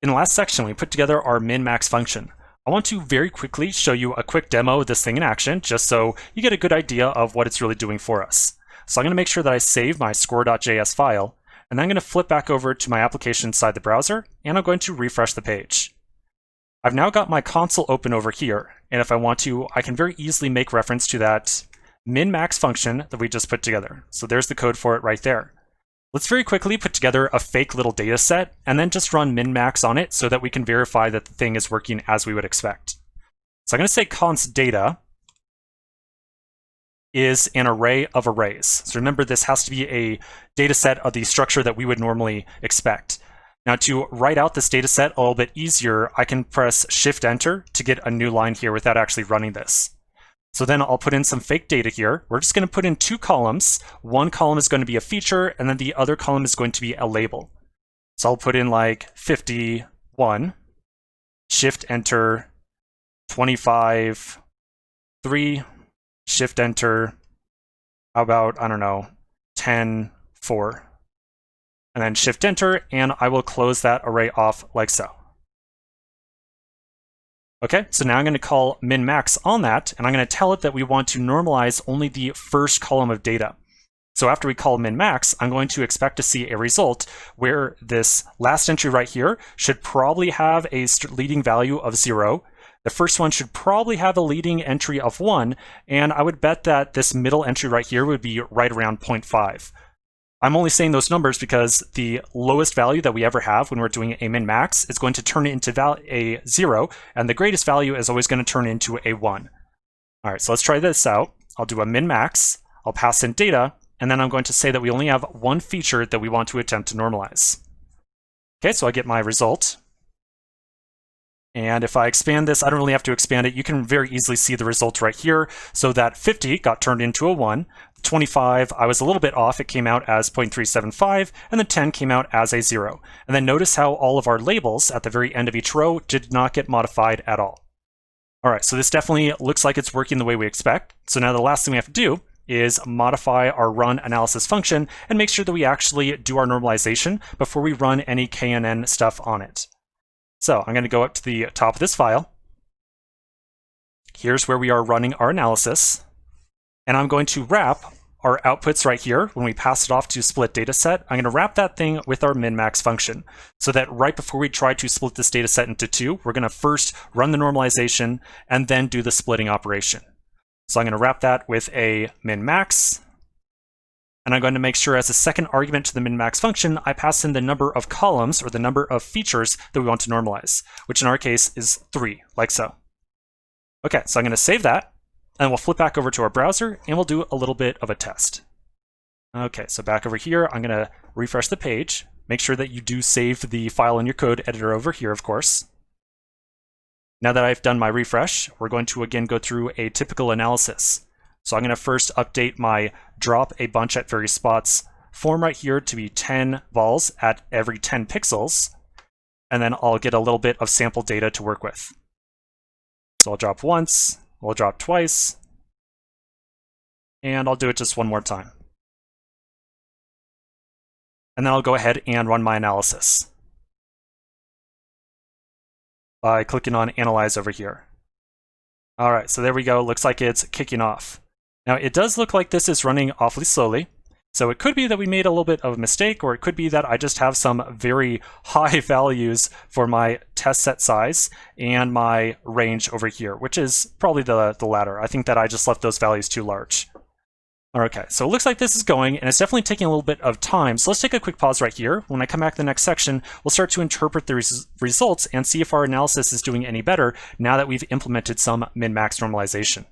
In the last section, we put together our min-max function. I want to very quickly show you a quick demo of this thing in action, just so you get a good idea of what it's really doing for us. So I'm going to make sure that I save my score.js file, and then I'm going to flip back over to my application inside the browser, and I'm going to refresh the page. I've now got my console open over here, and if I want to, I can very easily make reference to that min-max function that we just put together. So there's the code for it right there. Let's very quickly put together a fake little data set and then just run min-max on it so that we can verify that the thing is working as we would expect. So I'm going to say const data is an array of arrays. So remember, this has to be a data set of the structure that we would normally expect. Now, to write out this data set a little bit easier, I can press Shift-Enter to get a new line here without actually running this. So then I'll put in some fake data here. We're just going to put in two columns. One column is going to be a feature, and then the other column is going to be a label. So I'll put in like 51, Shift-Enter, 25, 3, Shift-Enter, how about, I don't know, 10, 4. And then Shift-Enter, and I will close that array off like so. Okay, so now I'm going to call min-max on that, and I'm going to tell it that we want to normalize only the first column of data. So after we call min-max, I'm going to expect to see a result where this last entry right here should probably have a leading value of 0. The first one should probably have a leading entry of 1, and I would bet that this middle entry right here would be right around 0.5. I'm only saying those numbers because the lowest value that we ever have when we're doing a min-max is going to turn into a 0, and the greatest value is always going to turn into a 1. All right, so let's try this out. I'll do a min-max, I'll pass in data, and then I'm going to say that we only have one feature that we want to attempt to normalize. Okay, so I get my result. And if I expand this, I don't really have to expand it. You can very easily see the result right here. So that 50 got turned into a 1. 25, I was a little bit off. It came out as 0.375, and then 10 came out as a 0. And then notice how all of our labels at the very end of each row did not get modified at all. All right, so this definitely looks like it's working the way we expect. So now the last thing we have to do is modify our run analysis function and make sure that we actually do our normalization before we run any KNN stuff on it. So I'm going to go up to the top of this file. Here's where we are running our analysis. And I'm going to wrap our outputs right here when we pass it off to split dataset. I'm going to wrap that thing with our min-max function so that right before we try to split this dataset into two, we're going to first run the normalization and then do the splitting operation. So I'm going to wrap that with a min-max. And I'm going to make sure as a second argument to the min-max function, I pass in the number of columns or the number of features that we want to normalize, which in our case is 3, like so. Okay, so I'm going to save that, and we'll flip back over to our browser, and we'll do a little bit of a test. Okay, so back over here, I'm going to refresh the page. Make sure that you do save the file in your code editor over here, of course. Now that I've done my refresh, we're going to again go through a typical analysis. So I'm going to first update my drop a bunch at various spots form right here to be 10 vols at every 10 pixels, and then I'll get a little bit of sample data to work with. So I'll drop once, we'll drop twice, and I'll do it just one more time. And then I'll go ahead and run my analysis by clicking on Analyze over here. All right, so there we go. Looks like it's kicking off. Now, it does look like this is running awfully slowly. So it could be that we made a little bit of a mistake, or it could be that I just have some very high values for my test set size and my range over here, which is probably the latter. I think that I just left those values too large. Okay, so it looks like this is going, and it's definitely taking a little bit of time. So let's take a quick pause right here. When I come back to the next section, we'll start to interpret the results and see if our analysis is doing any better now that we've implemented some min-max normalization.